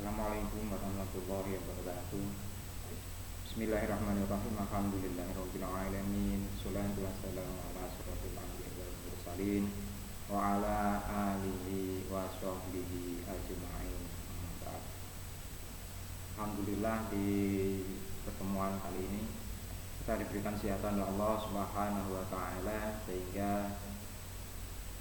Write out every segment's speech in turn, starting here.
Assalamualaikum warahmatullahi wabarakatuh. Bismillahirrahmanirrahim. Alhamdulillahirabbil alamin. Shallallahu wassalamu ala asyrofil anbiya'i wal mursalin wa ala alihi wa sahbihi ajma'in. Alhamdulillah, di pertemuan kali ini kita diberikan kesehatan oleh Allah Subhanahu wa taala sehingga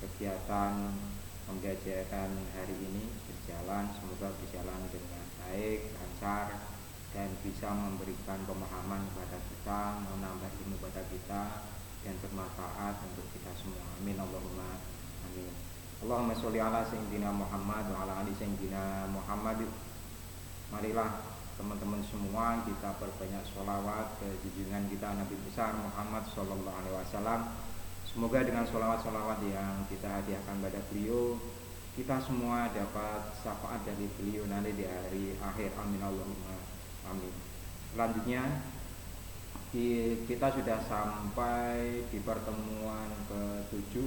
kegiatan pembelajaran hari ini berjalan, semoga berjalan dengan baik, lancar, dan bisa memberikan pemahaman kepada kita, menambah ilmu kepada kita, dan bermanfaat untuk kita semua. Amin Allahumma amin. Allahumma sholli ala sayyidina Muhammad wa ala ali sayyidina Muhammad. Marilah teman-teman semua kita perbanyak sholawat ke junjungan kita Nabi besar Muhammad sallallahu alaihi wasallam. Semoga dengan sholawat-sholawat yang kita hadiahkan pada beliau, kita semua dapat syafaat dari beliau nanti di hari akhir. Amin Allahumma amin. Selanjutnya kita sudah sampai di pertemuan ke-7,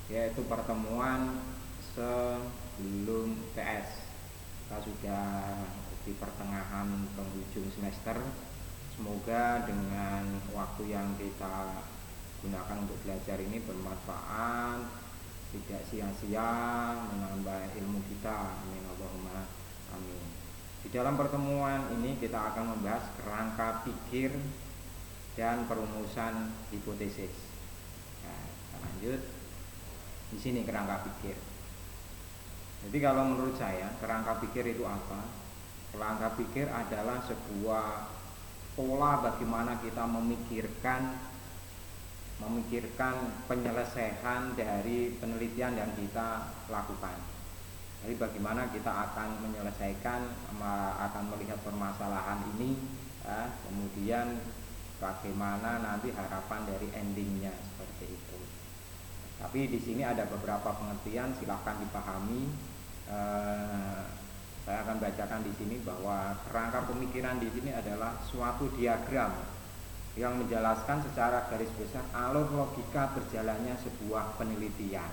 yaitu pertemuan sebelum TS. Kita sudah di pertengahan penghujung semester. Semoga dengan waktu yang kita gunakan untuk belajar ini bermanfaat, tidak sia-sia, menambah ilmu kita. Amin Allahumma amin. Di dalam pertemuan ini kita akan membahas kerangka pikir dan perumusan hipotesis. Nah, kita lanjut. Di sini kerangka pikir. Jadi kalau menurut saya kerangka pikir itu apa? Kerangka pikir adalah sebuah pola bagaimana kita memikirkan penyelesaian dari penelitian yang kita lakukan. Jadi bagaimana kita akan menyelesaikan, akan melihat permasalahan ini, ya, kemudian bagaimana nanti harapan dari endingnya, seperti itu. Tapi di sini ada beberapa pengertian, silahkan dipahami. Saya akan bacakan di sini bahwa kerangka pemikiran di sini adalah suatu diagram yang menjelaskan secara garis besar alur logika berjalannya sebuah penelitian.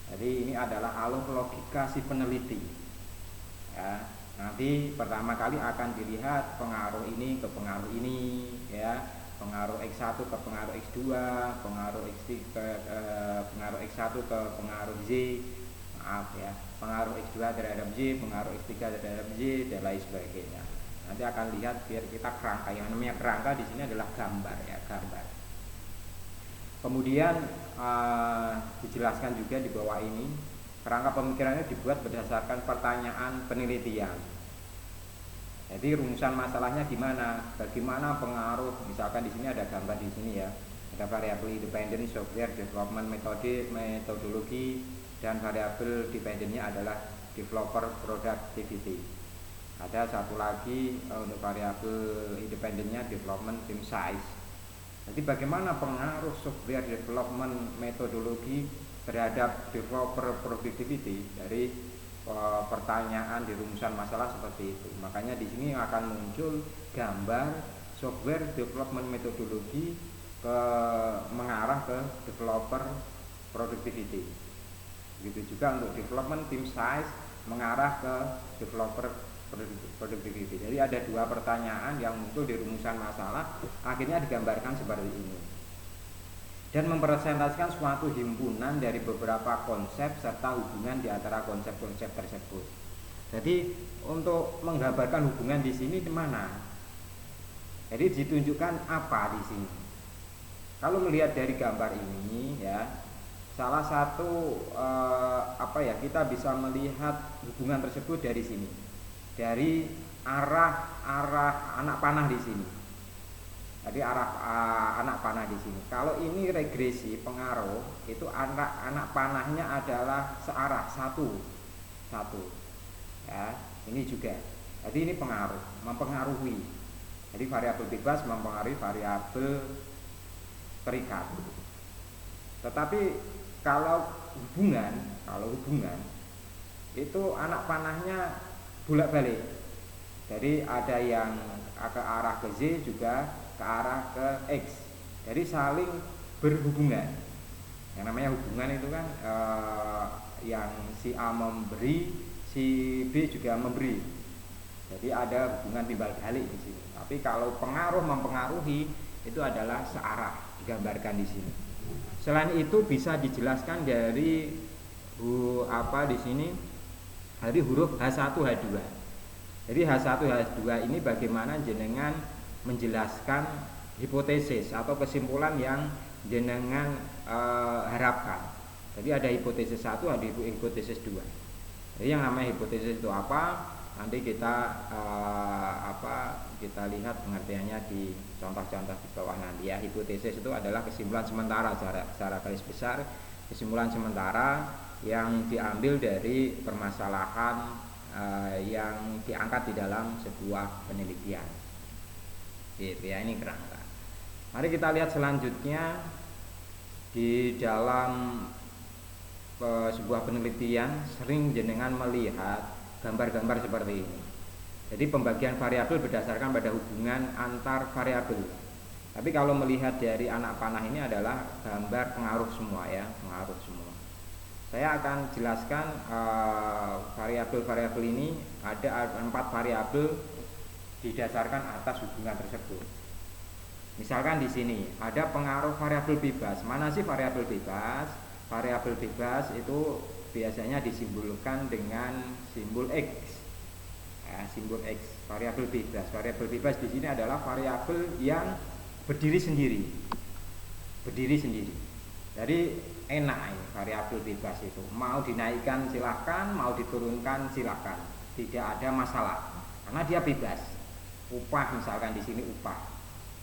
Jadi ini adalah alur logika si peneliti. Ya, nanti pertama kali akan dilihat pengaruh ini ke pengaruh ini, ya, pengaruh X1 ke pengaruh X2, pengaruh X3 ke pengaruh X1 ke pengaruh Z, pengaruh X2 terhadap Z, pengaruh X3 terhadap Z, dan lain sebagainya. Nanti akan lihat biar kita kerangka. Yang namanya kerangka di sini adalah gambar, ya, gambar. Kemudian dijelaskan juga di bawah ini kerangka pemikirannya dibuat berdasarkan pertanyaan penelitian. Jadi rumusan masalahnya di mana? Bagaimana pengaruh? Misalkan di sini ada gambar di sini, ya. Ada variabel independen software development metodologi, dan variabel dependennya adalah developer productivity. Ada satu lagi untuk variabel independennya development team size. Jadi bagaimana pengaruh software development metodologi terhadap developer productivity dari pertanyaan di rumusan masalah seperti itu. Makanya di sini akan muncul gambar software development metodologi mengarah ke developer productivity. Begitu juga untuk development team size mengarah ke developer productivity. Jadi ada dua pertanyaan yang muncul di rumusan masalah, akhirnya digambarkan seperti ini. Dan mempresentasikan suatu himpunan dari beberapa konsep serta hubungan di antara konsep-konsep tersebut. Jadi untuk menggambarkan hubungan di sini di mana? Jadi ditunjukkan apa di sini? Kalau melihat dari gambar ini, ya, salah satu kita bisa melihat hubungan tersebut dari sini. Dari arah anak panah di sini. Jadi arah anak panah di sini. Kalau ini regresi pengaruh, itu anak panahnya adalah searah, satu. Ya, ini juga. Jadi ini pengaruh, mempengaruhi. Jadi variabel bebas mempengaruhi variabel terikat. Tetapi kalau hubungan itu anak panahnya bolak-balik. Jadi ada yang ke arah ke Z juga ke arah ke X. Jadi saling berhubungan. Yang namanya hubungan itu kan yang si A memberi, si B juga memberi. Jadi ada hubungan timbal balik di sini. Tapi kalau pengaruh mempengaruhi itu adalah searah, digambarkan di sini. Selain itu bisa dijelaskan dari di sini dari huruf H1 H2. Jadi H1 H2 ini bagaimana jenengan menjelaskan hipotesis atau kesimpulan yang jenengan harapkan. Jadi ada hipotesis 1, ada hipotesis 2. Jadi yang namanya hipotesis itu apa? Nanti kita kita lihat pengertiannya di contoh-contoh di bawah nanti ya. Hipotesis itu adalah kesimpulan sementara secara garis besar, kesimpulan sementara yang diambil dari permasalahan yang diangkat di dalam sebuah penelitian. Gitu ya, ini kerangka. Mari kita lihat selanjutnya di dalam sebuah penelitian sering jenengan melihat gambar-gambar seperti ini. Jadi pembagian variabel berdasarkan pada hubungan antar variabel. Tapi kalau melihat dari anak panah ini adalah gambar pengaruh semua ya, pengaruh semua. Saya akan jelaskan variabel-variabel ini ada 4 variabel didasarkan atas hubungan tersebut. Misalkan di sini ada pengaruh variabel bebas. Mana sih variabel bebas? Variabel bebas itu biasanya disimbolkan dengan simbol X. Ya, simbol X, variabel bebas. Variabel bebas di sini adalah variabel yang berdiri sendiri. Berdiri sendiri. Jadi enak ini variabel bebas itu. Mau dinaikkan silahkan, mau diturunkan silahkan. Tidak ada masalah. Karena dia bebas. Upah misalkan di sini upah.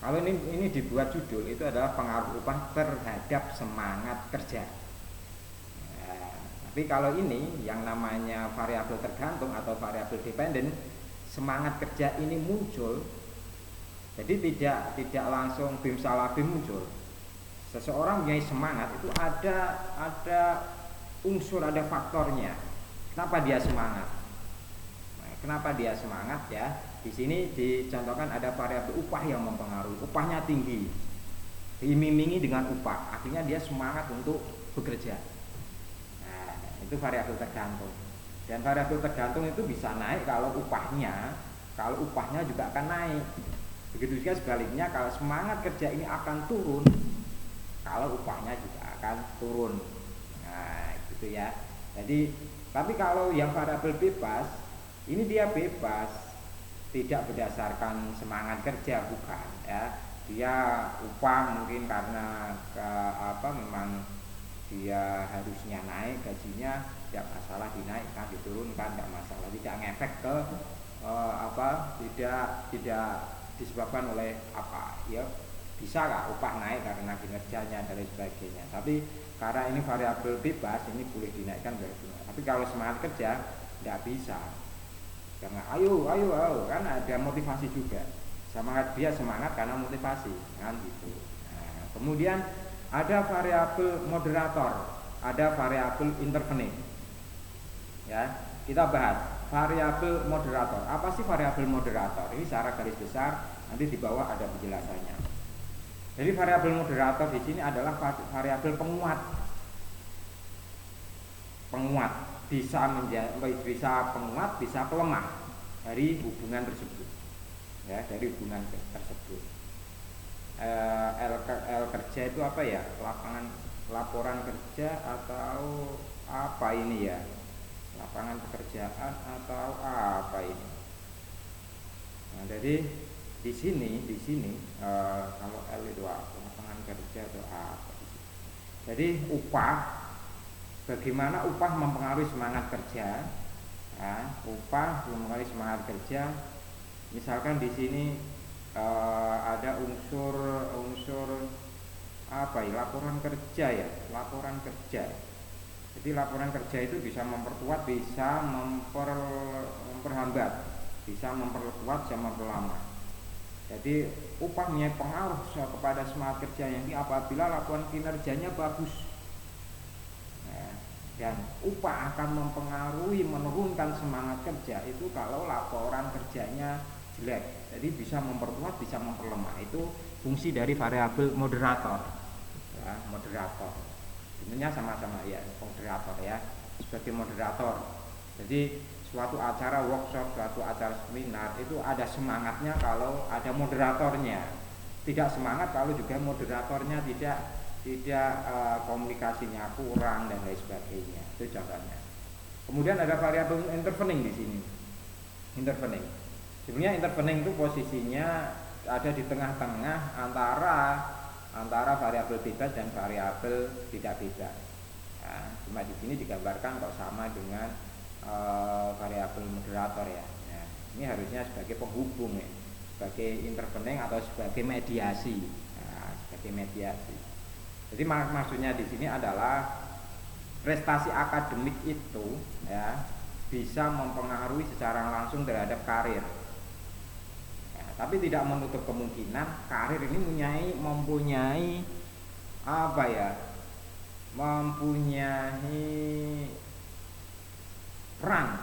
Kalau ini dibuat judul itu adalah pengaruh upah terhadap semangat kerja. Tapi kalau ini yang namanya variabel tergantung atau variabel dependen, semangat kerja ini muncul. Jadi tidak langsung bim salah bim muncul. Seseorang punya semangat itu ada unsur, ada faktornya. Kenapa dia semangat? Nah, kenapa dia semangat ya? Di sini dicontohkan ada variabel upah yang mempengaruhi. Upahnya tinggi. Diiming-imingi dengan upah, artinya dia semangat untuk bekerja. Itu variabel tergantung. Dan variabel tergantung itu bisa naik kalau upahnya juga akan naik. Begitu juga sebaliknya, kalau semangat kerja ini akan turun, kalau upahnya juga akan turun. Nah, gitu ya. Jadi, tapi kalau yang variabel bebas, ini dia bebas, tidak berdasarkan semangat kerja, bukan ya. Dia upah mungkin karena memang dia harusnya naik gajinya, tidak masalah dinaikkan, diturunkan tidak masalah, tidak ngefek ke tidak disebabkan oleh apa ya, bisa nggak upah naik karena kinerjanya dan sebagainya. Tapi karena ini variabel bebas, ini boleh dinaikkan boleh turunkan. Tapi kalau semangat kerja tidak bisa, karena ayo kan ada motivasi juga. Semangat dia semangat karena motivasi kan gitu. Nah, kemudian ada variabel moderator, ada variabel intervening. Ya, kita bahas variabel moderator. Apa sih variabel moderator? Ini secara garis besar, nanti di bawah ada penjelasannya. Jadi variabel moderator di sini adalah variabel penguat. Penguat bisa penguat, bisa pelemah dari hubungan tersebut. Ya, dari hubungan tersebut. L kerja itu apa ya? Laporan kerja atau apa ini ya? Lapangan pekerjaan atau apa ini? Nah, jadi di sini kalau L itu apa? Lapangan kerja atau apa? Jadi upah, bagaimana upah mempengaruhi semangat kerja? Ya, upah mempengaruhi semangat kerja. Misalkan di sini ada unsur apa ya, laporan kerja ya, laporan kerja. Jadi laporan kerja itu bisa memperkuat, bisa memperhambat, bisa memperkuat, bisa memperlama. Jadi upahnya pengaruh kepada semangat kerja yang apabila laporan kinerjanya bagus. Nah, dan upah akan mempengaruhi, menurunkan semangat kerja itu kalau laporan kerjanya jelek. Jadi bisa memperkuat, bisa memperlemah. Itu fungsi dari variabel moderator. Ya, moderator. Sebenarnya sama-sama ya, moderator ya, sebagai moderator. Jadi suatu acara workshop, suatu acara seminar itu ada semangatnya kalau ada moderatornya. Tidak semangat kalau juga moderatornya tidak komunikasinya kurang dan lain sebagainya. Itu contohnya. Kemudian ada variabel intervening di sini. Intervening. Sebenarnya intervening itu posisinya ada di tengah-tengah antara variabel bebas dan variabel tidak bebas. Nah, cuma di sini digambarkan kok sama dengan variabel moderator ya. Nah, ini harusnya sebagai penghubung ya, sebagai intervening atau sebagai mediasi. Nah, sebagai mediasi. Jadi maksudnya di sini adalah prestasi akademik itu ya bisa mempengaruhi secara langsung terhadap karir. Ya, tapi tidak menutup kemungkinan karir ini mempunyai apa ya? Mempunyai peran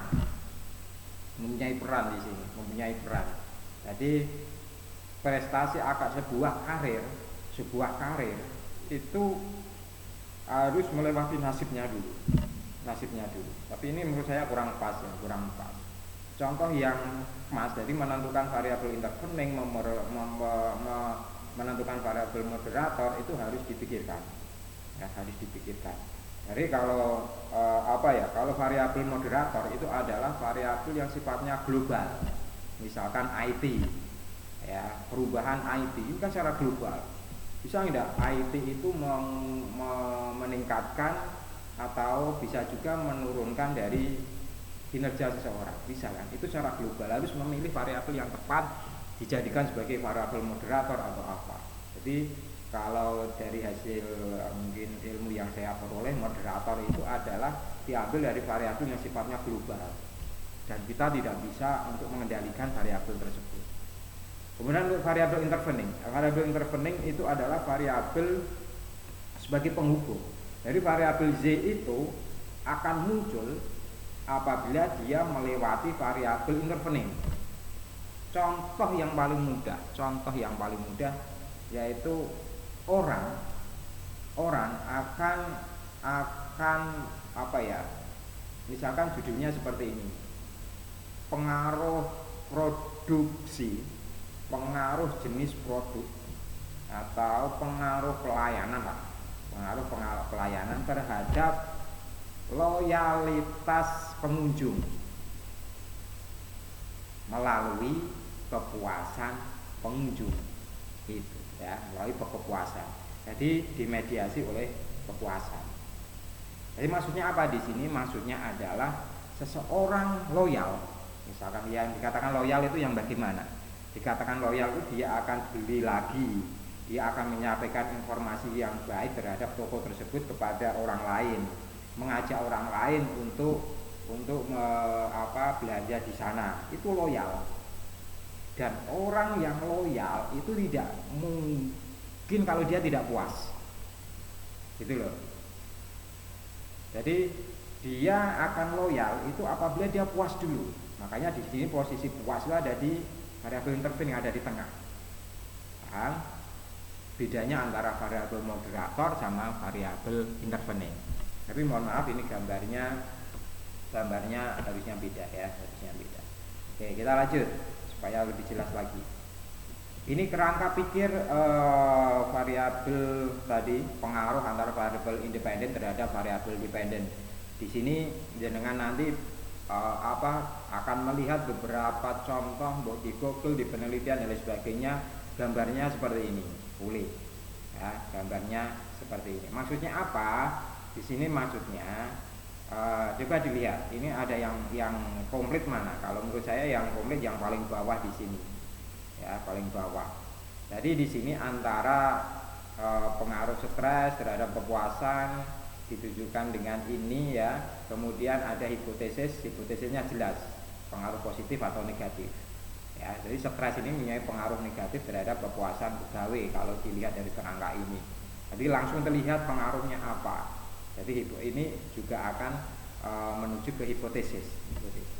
di sini, mempunyai peran. Jadi prestasi sebuah karir itu harus melewati nasibnya dulu. Tapi ini menurut saya kurang pas. Contoh yang pas, jadi menentukan variabel intervening, menentukan variabel moderator itu harus dipikirkan. Ya, harus dipikirkan. Jadi kalau kalau variabel moderator itu adalah variabel yang sifatnya global. Misalkan IT, ya, perubahan IT itu kan secara global. Bisa tidak IT itu meningkatkan atau bisa juga menurunkan dari kinerja seseorang? Bisa kan? Itu secara global harus memilih variabel yang tepat dijadikan sebagai variabel moderator atau apa. Jadi kalau dari hasil mungkin ilmu yang saya peroleh, moderator itu adalah diambil dari variabel yang sifatnya global dan kita tidak bisa untuk mengendalikan variabel tersebut. Kemudian untuk variabel intervening itu adalah variabel sebagai penghubung. Jadi variabel Z itu akan muncul apabila dia melewati variabel intervening. Contoh yang paling mudah yaitu orang akan misalkan judulnya seperti ini, pengaruh produksi, pengaruh jenis produk atau pengaruh pelayanan terhadap loyalitas pengunjung melalui kepuasan pengunjung itu ya, melalui kepuasan. Jadi dimediasi oleh kepuasan. Jadi maksudnya apa di sini? Maksudnya adalah seseorang loyal. Misalkan yang dikatakan loyal itu yang bagaimana? Dikatakan loyal itu dia akan beli lagi, dia akan menyampaikan informasi yang baik terhadap toko tersebut kepada orang lain, mengajak orang lain untuk belanja di sana. Itu loyal. Dan orang yang loyal itu tidak mungkin kalau dia tidak puas, gitu loh. Jadi dia akan loyal itu apabila dia puas dulu. Makanya di sini posisi puas itu ada di variabel intervening, ada di tengah. Paham? Bedanya antara variabel moderator sama variabel intervening. Tapi mohon maaf ini gambarnya harusnya beda ya, harusnya beda. Oke, kita lanjut supaya lebih jelas lagi. Ini kerangka pikir variabel tadi, pengaruh antara variabel independen terhadap variabel dependen. Di sini jenengan nanti akan melihat beberapa contoh di Google, di penelitian dan lain sebagainya, gambarnya seperti ini. Boleh. Ya, gambarnya seperti ini. Maksudnya apa? Di sini maksudnya coba dilihat, ini ada yang komplit mana? Kalau menurut saya yang komplit yang paling bawah di sini, ya paling bawah. Jadi di sini antara pengaruh stres terhadap kepuasan ditujukan dengan ini ya. Kemudian ada hipotesisnya jelas, pengaruh positif atau negatif. Ya, jadi stres ini mempunyai pengaruh negatif terhadap kepuasan pegawai kalau dilihat dari kerangka ini. Jadi langsung terlihat pengaruhnya apa. Jadi ini juga akan menuju ke hipotesis.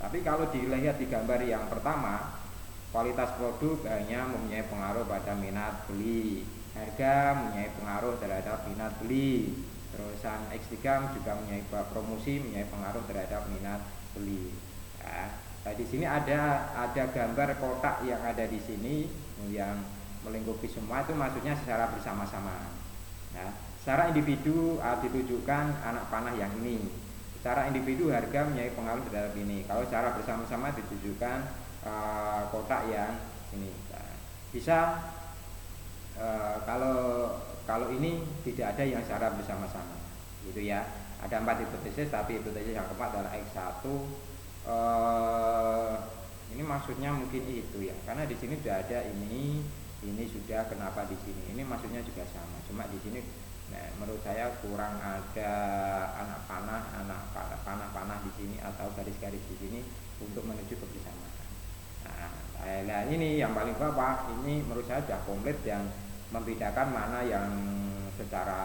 Tapi kalau dilihat di gambar yang pertama, kualitas produk hanya mempunyai pengaruh pada minat beli, harga mempunyai pengaruh terhadap minat beli, terusan X3 juga mempunyai promosi mempunyai pengaruh terhadap minat beli. Ya, Nah, di sini ada gambar kotak yang ada di sini yang melingkupi semua, itu maksudnya secara bersama-sama. Ya, secara individu ditujukan anak panah yang ini. Secara individu harga mempunyai pengaruh terhadap ini. Kalau secara bersama-sama ditujukan kotak yang ini. Nah, bisa kalau ini tidak ada yang secara bersama-sama, gitu ya. Ada 4 hipotesis, tapi hipotesis yang keempat adalah X1. Ini maksudnya mungkin itu ya, karena di sini sudah ada ini sudah, kenapa di sini ini maksudnya juga sama, cuma di sini menurut saya kurang ada anak panah di sini atau garis-garis di sini untuk menuju kebersamaan. Nah, ini yang paling bawah ini menurut saya sudah komplit, yang membedakan mana yang secara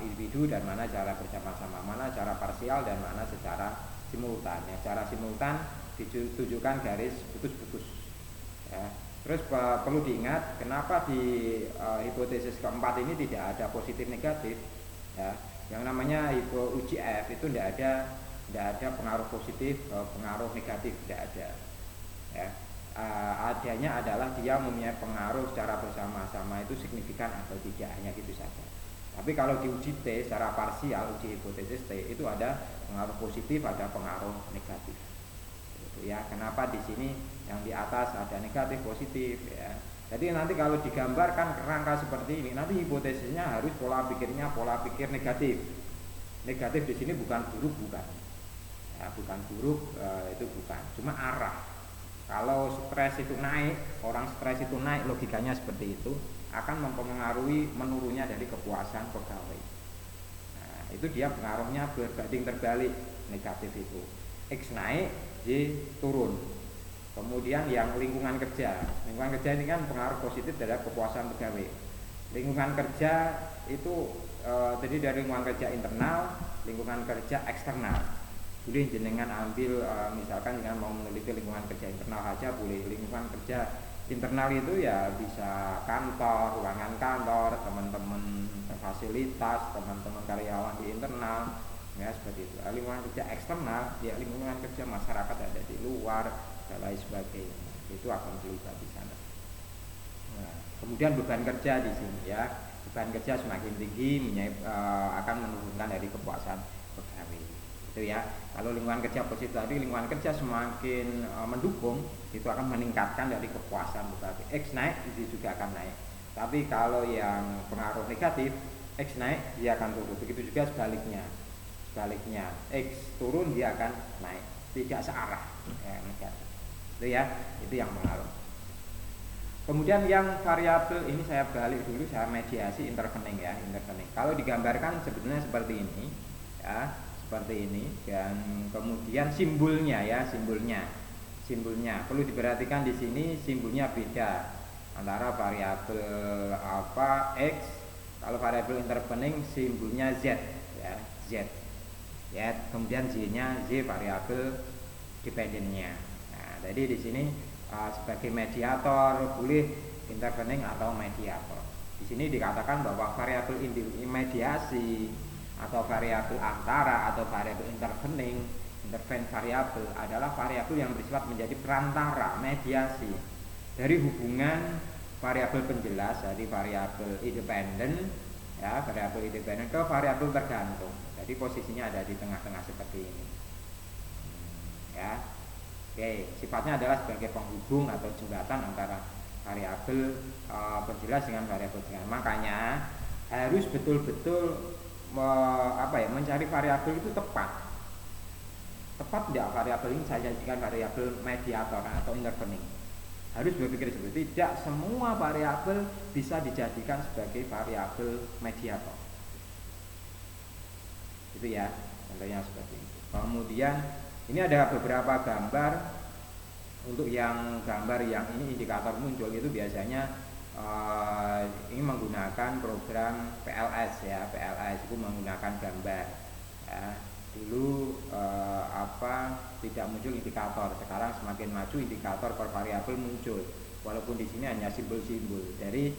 individu dan mana secara bersama-sama, mana secara parsial dan mana secara simultan. Ya, secara simultan ditujukan garis putus-putus. Ya. Terus perlu diingat kenapa di hipotesis keempat ini tidak ada positif negatif. Ya. Yang namanya uji F itu tidak ada pengaruh positif, pengaruh negatif tidak ada. Ya. Adanya adalah dia mempunyai pengaruh secara bersama-sama itu signifikan atau tidak, hanya gitu saja. Tapi kalau di uji T secara parsial, uji hipotesis T itu ada pengaruh positif, ada pengaruh negatif. Gitu ya. Kenapa di sini yang di atas ada negatif positif ya. Jadi nanti kalau digambarkan kerangka seperti ini, nanti hipotesisnya harus pola pikirnya pola pikir negatif. Negatif di sini bukan buruk, bukan. Ya, bukan buruk, itu bukan, cuma arah. Kalau stres itu naik, orang stres itu naik, logikanya seperti itu, akan mempengaruhi menurunnya dari kepuasan pegawai. Nah, itu dia pengaruhnya berbanding terbalik, negatif itu. X naik, Y turun. Kemudian yang lingkungan kerja ini kan pengaruh positif terhadap kepuasan pegawai. Lingkungan kerja itu terdiri dari lingkungan kerja internal, lingkungan kerja eksternal. Boleh jenengan ambil misalkan dengan mau meneliti lingkungan kerja internal saja boleh. Lingkungan kerja internal itu ya bisa kantor, ruangan kantor, teman-teman fasilitas, teman-teman karyawan di internal, ya seperti itu. Lingkungan kerja eksternal ya lingkungan kerja masyarakat ada di luar dan lain sebagainya, itu akan terlibat di sana. Nah, kemudian beban kerja di sini ya, beban kerja semakin tinggi akan menurunkan dari kepuasan pegawai. Itu ya. Kalau lingkungan kerja positif tadi, lingkungan kerja semakin mendukung, itu akan meningkatkan dari kepuasan pegawai. X naik, itu juga akan naik. Tapi kalau yang pengaruh negatif, X naik, dia akan turun. Begitu juga sebaliknya. X turun, dia akan naik. Tidak searah, ya, negatif. Itu ya, itu yang pengaruh. Kemudian yang variabel ini saya balik dulu, saya mediasi intervening ya, intervening. Kalau digambarkan sebetulnya seperti ini, ya. Seperti ini, dan kemudian simbolnya ya, simbolnya perlu diperhatikan di sini, simbolnya beda antara variabel X. Kalau variabel intervening simbolnya Z ya, Z. Kemudian Z-nya Z variabel dependennya. Nah, jadi di sini sebagai mediator boleh intervening atau mediator. Di sini dikatakan bahwa variabel mediasi atau variabel antara atau variabel intervening variabel adalah variabel yang bersifat menjadi perantara mediasi dari hubungan variabel penjelas dari variabel independen ya, variabel independen ke variabel tergantung. Jadi posisinya ada di tengah-tengah seperti ini. Ya. Oke, sifatnya adalah sebagai penghubung atau jembatan antara variabel penjelas dengan variabel tergantung. Makanya harus betul-betul mencari variabel itu tepat tidak variabel ini saya jadikan variabel mediator atau intervening. Harus berpikir seperti itu. Tidak semua variabel bisa dijadikan sebagai variabel mediator. Itu ya, contohnya seperti itu. Kemudian ini ada beberapa gambar. Untuk yang gambar yang ini indikator muncul itu biasanya ini menggunakan program PLS ya, PLS itu menggunakan gambar ya. Dulu tidak muncul indikator, sekarang semakin maju indikator per variabel muncul, walaupun di sini hanya simbol-simbol. Dari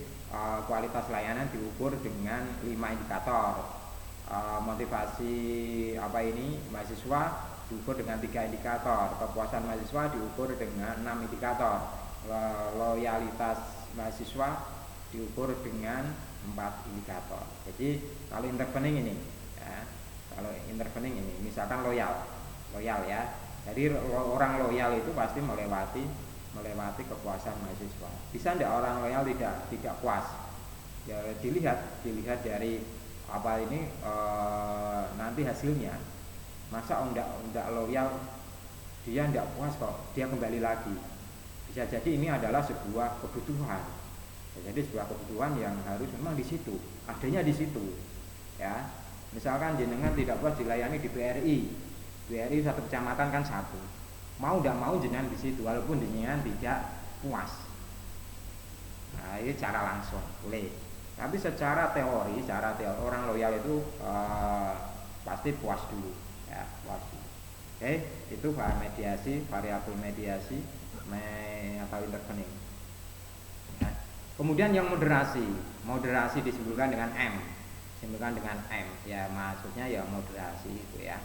kualitas layanan diukur dengan 5 indikator. Motivasi mahasiswa diukur dengan 3 indikator, kepuasan mahasiswa diukur dengan 6 indikator, loyalitas mahasiswa diukur dengan 4 indikator. Jadi kalau intervening ini ya, kalau intervening ini misalkan loyal ya. Jadi orang loyal itu pasti melewati kepuasan mahasiswa. Bisa tidak orang loyal tidak puas? Ya dilihat dari apa ini nanti hasilnya. Masa enggak loyal dia enggak puas kok dia kembali lagi. Bisa jadi ini adalah sebuah kebutuhan. Jadi sebuah kebutuhan yang harus memang di situ, adanya di situ. Ya. Misalkan jenengan tidak puas dilayani di BRI satu kecamatan kan satu. Mau tidak mau jenengan di situ walaupun jenengan tidak puas. Nah, ini cara langsung boleh. Tapi secara teori orang loyal itu pasti puas dulu, ya puas dulu. Oke, itu variabel mediasi atau intervening. Ya. Kemudian yang moderasi disimpulkan dengan M, ya maksudnya ya moderasi itu ya.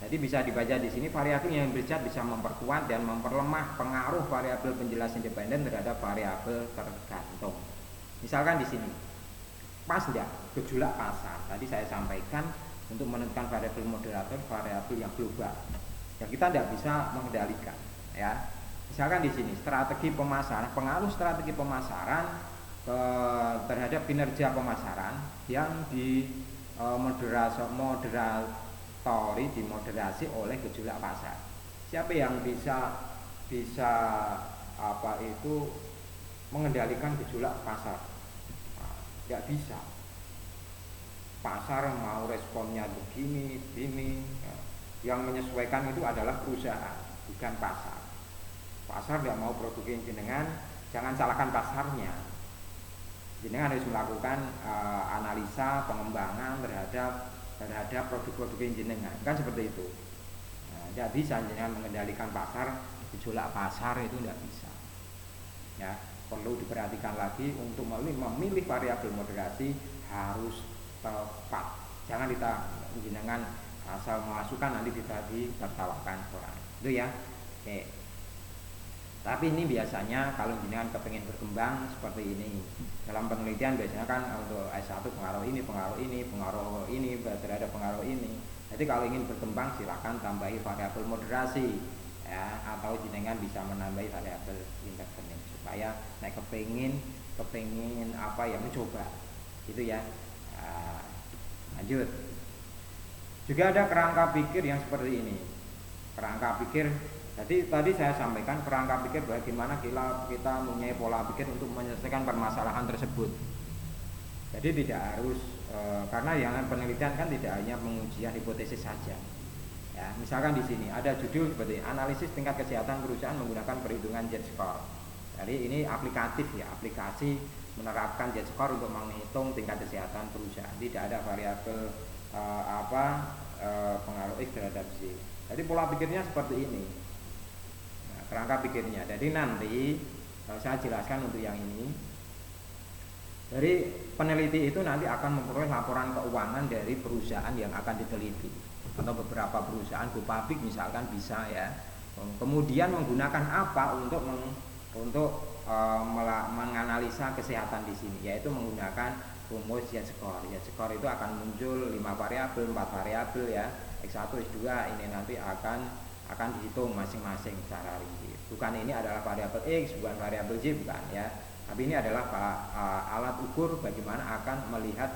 Jadi bisa dibaca di sini variabel yang berzat bisa memperkuat dan memperlemah pengaruh variabel penjelas independen terhadap variabel tergantung. Misalkan di sini pas tidak gejolak pasar. Tadi saya sampaikan untuk menentukan variabel moderator, variabel yang global yang kita tidak bisa mengendalikan. Ya, misalkan di sini strategi pemasaran, pengaruh strategi pemasaran terhadap kinerja pemasaran yang dimoderasi oleh gejolak pasar. Siapa yang bisa mengendalikan gejolak pasar? Tidak bisa. Pasar mau responnya begini. Yang menyesuaikan itu adalah perusahaan, bukan pasar. Pasar tidak mau produk jenengan, jangan salahkan pasarnya. Jenengan harus melakukan analisa pengembangan terhadap produk-produk jenengan, kan seperti itu. Nah, tidak bisa jenengan mengendalikan pasar, gejolak pasar itu tidak bisa. Ya, perlu diperhatikan lagi untuk memilih variabel moderasi harus tepat. Jangan jenengan asal memasukkan nanti ditertawakan orang. Itu ya. Oke. Tapi ini biasanya kalau jenengan kepengen berkembang seperti ini. Dalam penelitian biasanya kan untuk S1 pengaruh ini terhadap pengaruh ini. Jadi kalau ingin berkembang silakan tambahi variabel moderasi ya, atau jenengan bisa menambahi variabel intervening supaya naik kepengin mencoba gitu ya. Nah, lanjut. Juga ada kerangka pikir yang seperti ini. Kerangka pikir tadi saya sampaikan kerangka pikir bagaimana kita mempunyai pola pikir untuk menyelesaikan permasalahan tersebut. Jadi tidak harus karena yang penelitian kan tidak hanya pengujian hipotesis saja. Ya, misalkan di sini ada judul seperti analisis tingkat kesehatan perusahaan menggunakan perhitungan Z-score. Jadi ini aplikatif ya, aplikasi menerapkan Z-score untuk menghitung tingkat kesehatan perusahaan. Tidak ada variabel pengaruh X terhadap Z. Jadi pola pikirnya seperti ini. Nah, kerangka pikirnya. Jadi nanti saya jelaskan untuk yang ini. Dari peneliti itu nanti akan memperoleh laporan keuangan dari perusahaan yang akan diteliti atau beberapa perusahaan go public misalkan bisa ya. Kemudian menggunakan apa untuk menganalisa kesehatan di sini, yaitu menggunakan rumus Z-score. Z-score itu akan muncul 5 variabel, 4 variabel ya. X1, X2 ini nanti akan dihitung masing-masing secara rinci. Bukan ini adalah variabel X, bukan variabel Y, bukan ya. Tapi ini adalah alat ukur bagaimana akan melihat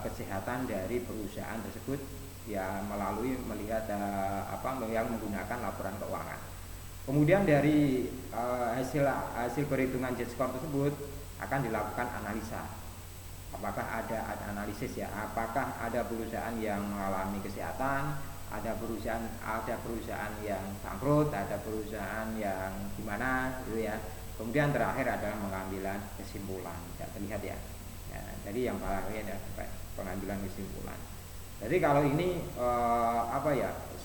kesehatan dari perusahaan tersebut ya melalui yang menggunakan laporan keuangan. Kemudian dari hasil perhitungan Z-score tersebut akan dilakukan analisa. Apakah ada analisis ya? Apakah ada perusahaan yang mengalami kesehatan, ada perusahaan yang bangkrut, ada perusahaan yang gimana gitu ya. Kemudian terakhir adalah pengambilan kesimpulan. Tidak terlihat ya. Jadi yang paling ini adalah pengambilan kesimpulan. Jadi kalau ini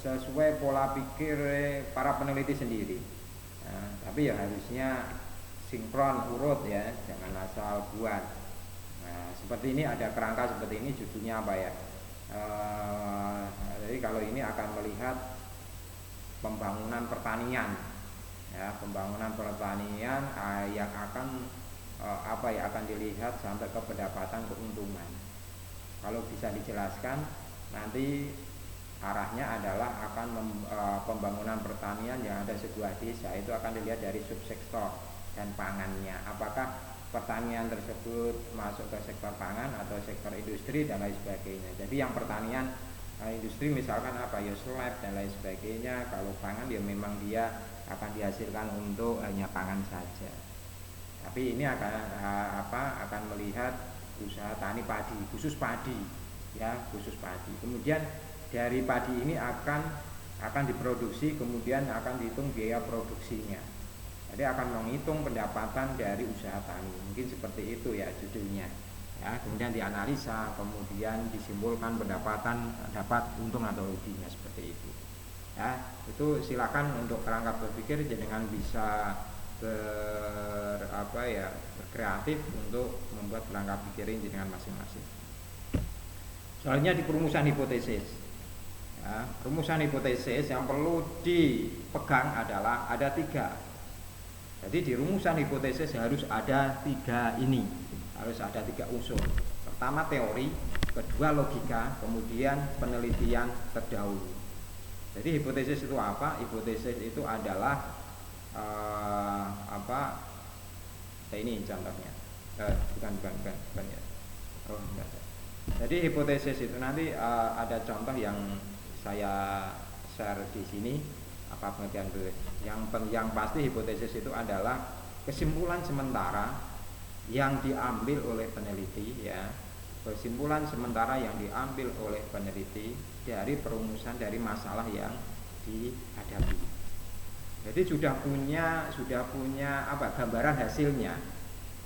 sesuai pola pikir para peneliti sendiri. Tapi ya harusnya sinkron urut ya, jangan asal buat. Nah, seperti ini ada kerangka seperti ini, judulnya apa ya? Jadi kalau ini akan melihat pembangunan pertanian, ya, pembangunan pertanian yang akan akan dilihat sampai ke pendapatan keuntungan. Kalau bisa dijelaskan, nanti arahnya adalah akan pembangunan pertanian yang ada sebuah desa itu akan dilihat dari subsektor dan pangannya. Apakah pertanian tersebut masuk ke sektor pangan atau sektor industri dan lain sebagainya. Jadi yang pertanian industri misalkan apa ya, slab dan lain sebagainya. Kalau pangan ya memang dia akan dihasilkan untuk hanya pangan saja. Tapi ini akan melihat usaha tani padi, khusus padi, ya, khusus padi. Kemudian dari padi ini akan diproduksi, kemudian akan dihitung biaya produksinya. Jadi akan menghitung pendapatan dari usaha tani. Mungkin seperti itu ya judulnya. Ya, kemudian dianalisa, kemudian disimpulkan pendapatan, dapat untung atau ruginya, seperti itu. Ya, itu silakan untuk kerangka berpikir jenengan bisa berkreatif untuk membuat kerangka pikirin jenengan masing-masing. Soalnya di perumusan hipotesis. Ya, perumusan hipotesis yang perlu dipegang adalah ada 3. Jadi di rumusan hipotesis harus ada 3 ini, harus ada 3 unsur. Pertama teori, kedua logika, kemudian penelitian terdahulu. Jadi hipotesis itu apa? Hipotesis itu adalah ini contohnya. Bukan ya. Oh, enggak. Jadi hipotesis itu nanti ada contoh yang saya share di sini. Apa pengertian itu? Yang pasti hipotesis itu adalah kesimpulan sementara yang diambil oleh peneliti, ya. Kesimpulan sementara yang diambil oleh peneliti dari perumusan dari masalah yang dihadapi. Jadi sudah punya gambaran hasilnya.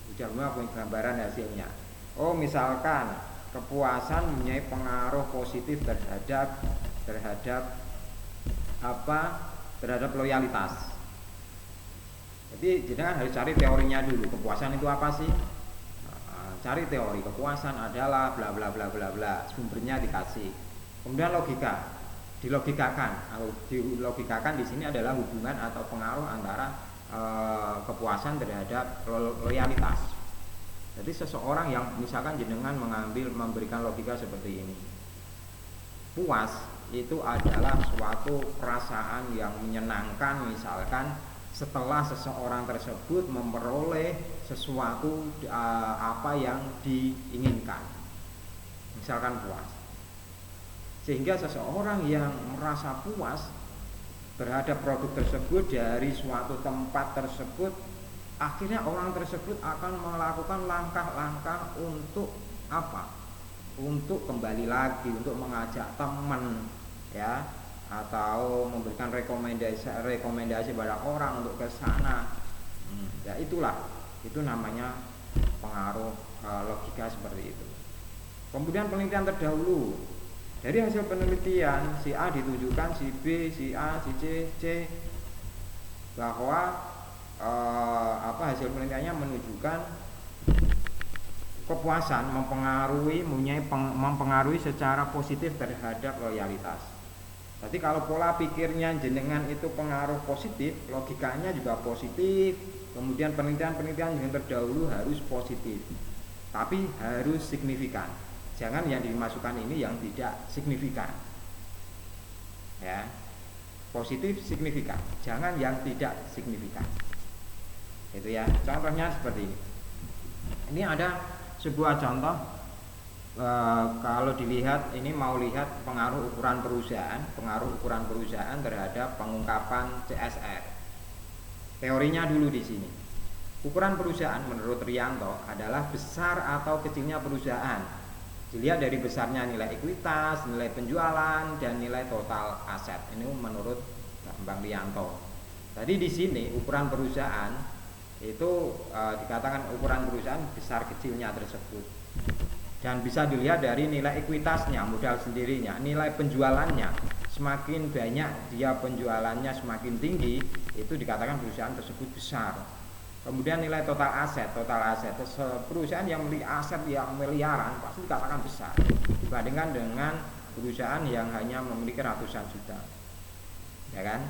Sudah punya gambaran hasilnya. Oh, misalkan kepuasan mempunyai pengaruh positif terhadap loyalitas. Jadi jenengan harus cari teorinya dulu. Kepuasan itu apa sih? Cari teori kepuasan adalah bla bla bla bla bla. Sumbernya dikasih. Kemudian logika. Dilogikakan di sini adalah hubungan atau pengaruh antara kepuasan terhadap loyalitas. Jadi seseorang yang misalkan jenengan memberikan logika seperti ini. Puas itu adalah suatu perasaan yang menyenangkan, misalkan setelah seseorang tersebut memperoleh sesuatu apa yang diinginkan, misalkan puas. Sehingga seseorang yang merasa puas terhadap produk tersebut dari suatu tempat tersebut, akhirnya orang tersebut akan melakukan langkah-langkah untuk apa? Untuk kembali lagi, untuk mengajak teman, ya, atau memberikan rekomendasi pada orang untuk ke sana. Ya itulah, itu namanya pengaruh logika seperti itu. Kemudian penelitian terdahulu. Dari hasil penelitian si A ditujukan si B, si A, si C bahwa hasil penelitiannya menunjukkan kepuasan mempengaruhi secara positif terhadap loyalitas. Jadi kalau pola pikirnya jenengan itu pengaruh positif, logikanya juga positif, kemudian penelitian yang terdahulu harus positif, tapi harus signifikan. Jangan yang dimasukkan ini yang tidak signifikan, ya. Positif signifikan, jangan yang tidak signifikan. Itu ya. Contohnya seperti ini. Ini ada sebuah contoh. Kalau dilihat, ini mau lihat pengaruh ukuran perusahaan terhadap pengungkapan CSR. Teorinya dulu di sini. Ukuran perusahaan menurut Rianto adalah besar atau kecilnya perusahaan. Dilihat dari besarnya nilai ekuitas, nilai penjualan, dan nilai total aset. Ini menurut Bang Rianto. Tadi di sini ukuran perusahaan itu dikatakan ukuran perusahaan besar kecilnya tersebut. Dan bisa dilihat dari nilai ekuitasnya, modal sendirinya, nilai penjualannya. Semakin banyak dia penjualannya, semakin tinggi, itu dikatakan perusahaan tersebut besar. Kemudian nilai total aset, perusahaan yang memiliki aset yang miliaran pasti dikatakan besar dibandingkan dengan perusahaan yang hanya memiliki ratusan juta. ya kan?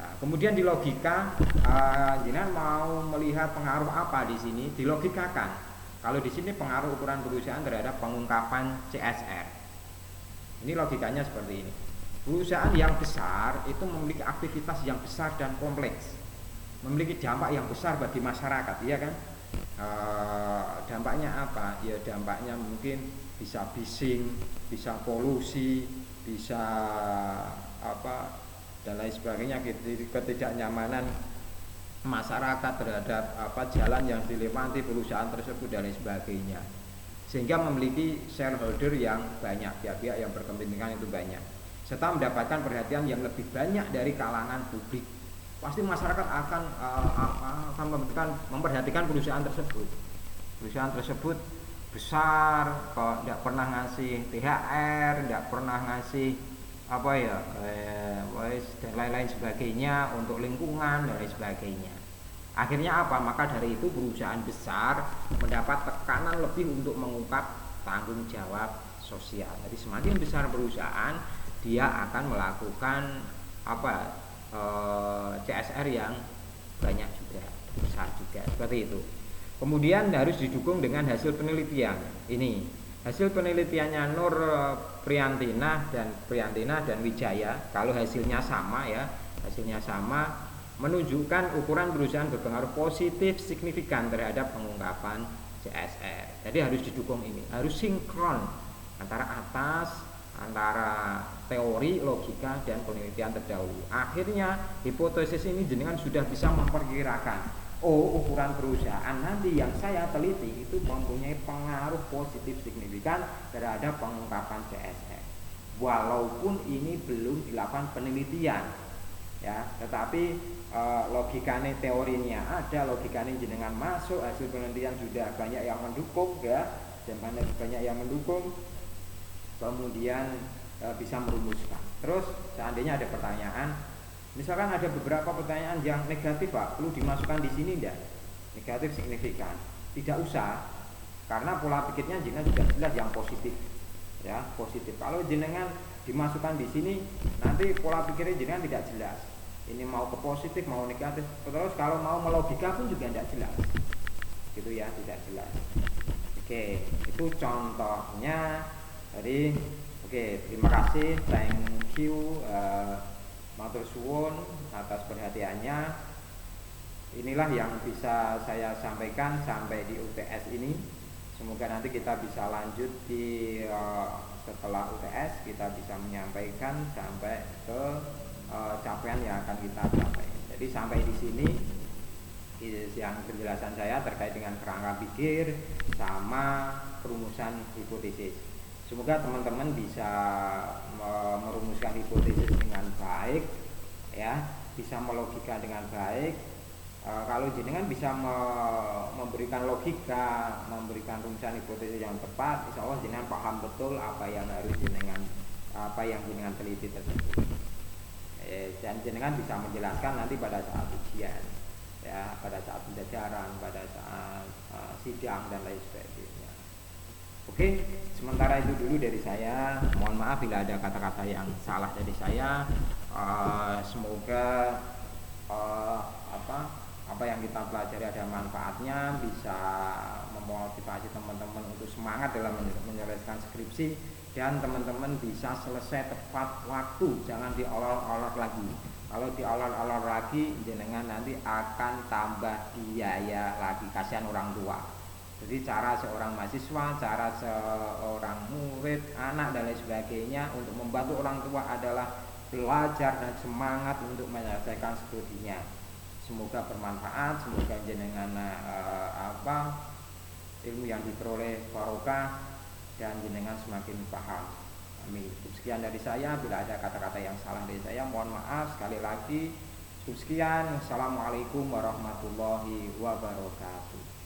Nah, kemudian di logika, jenengan mau melihat pengaruh apa di sini? Dilogikakan. Kalau di sini pengaruh ukuran perusahaan terhadap pengungkapan CSR. Ini logikanya seperti ini. Perusahaan yang besar itu memiliki aktivitas yang besar dan kompleks, memiliki dampak yang besar bagi masyarakat, ya kan? Dampaknya apa? Ya dampaknya mungkin bisa bising, bisa polusi, bisa apa dan lain sebagainya, ketidaknyamanan masyarakat terhadap apa jalan yang dilewati perusahaan tersebut dan lain sebagainya, sehingga memiliki shareholder yang banyak, pihak-pihak yang berkepentingan itu banyak, serta mendapatkan perhatian yang lebih banyak dari kalangan publik. Pasti masyarakat akan memperhatikan perusahaan tersebut. Perusahaan tersebut besar, kok tidak pernah ngasih THR, tidak pernah ngasih apa ya, dan lain-lain sebagainya untuk lingkungan dan lain sebagainya. Akhirnya apa? Maka dari itu perusahaan besar mendapat tekanan lebih untuk mengungkap tanggung jawab sosial. Jadi semakin besar perusahaan, dia akan melakukan apa? CSR yang banyak juga, besar juga, seperti itu. Kemudian harus didukung dengan hasil penelitian. Ini hasil penelitiannya Nur Priyantina dan Wijaya. Kalau hasilnya sama ya, hasilnya sama, menunjukkan ukuran perusahaan berpengaruh positif signifikan terhadap pengungkapan CSR. Jadi harus didukung ini, harus sinkron antara antara teori, logika, dan penelitian terdahulu. Akhirnya hipotesis ini jenengan sudah bisa memperkirakan, oh ukuran perusahaan nanti yang saya teliti itu mempunyai pengaruh positif signifikan terhadap pengungkapan CSR. Walaupun ini belum dilakukan penelitian, ya, tetapi logikanya, teorinya ada, logikanya jenengan masuk, hasil penelitian sudah banyak yang mendukung, ya, dan banyak yang mendukung. Kemudian bisa merumuskan. Terus seandainya ada pertanyaan, misalkan ada beberapa pertanyaan yang negatif, Pak, perlu dimasukkan di sini enggak? Negatif signifikan. Tidak usah, karena pola pikirnya jenengan sudah jelas yang positif. Ya, positif. Kalau jenengan dimasukkan di sini, nanti pola pikirnya jenengan tidak jelas. Ini mau ke positif, mau negatif. Terus kalau mau melogika pun juga tidak jelas. Gitu ya, tidak jelas. Oke, itu contohnya. Jadi terima kasih, thank you, matur suwun atas perhatiannya. Inilah yang bisa saya sampaikan sampai di UTS ini. Semoga nanti kita bisa lanjut di setelah UTS, kita bisa menyampaikan sampai ke capaian yang akan kita capai. Jadi sampai di sini yang penjelasan saya terkait dengan kerangka pikir sama perumusan hipotesis. Semoga teman-teman bisa merumuskan hipotesis dengan baik, ya, bisa melogika dengan baik. Kalau jenengan bisa memberikan logika, memberikan rumusan hipotesis yang tepat, insya Allah jenengan paham betul apa yang jenengan teliti tersebut. Dan jenengan bisa menjelaskan nanti pada saat ujian, ya, pada saat pembelajaran, pada saat sidang dan lain sebagainya. Oke, sementara itu dulu dari saya. Mohon maaf bila ada kata-kata yang salah dari saya. Semoga apa yang kita pelajari ada manfaatnya, bisa memotivasi teman-teman untuk semangat dalam menyelesaikan skripsi, dan teman-teman bisa selesai tepat waktu, jangan diolor-olor lagi. Kalau diolor-olor lagi, jenengan nanti akan tambah biaya lagi, kasihan orang tua. Jadi cara seorang mahasiswa, cara seorang murid, anak dan lain sebagainya untuk membantu orang tua adalah belajar dan semangat untuk menyelesaikan studinya. Semoga bermanfaat, semoga jenengan ilmu yang diperoleh barokah dan jenengan semakin paham. Amin. Sekian dari saya. Bila ada kata-kata yang salah dari saya, mohon maaf sekali lagi. Sekian. Assalamualaikum warahmatullahi wabarakatuh.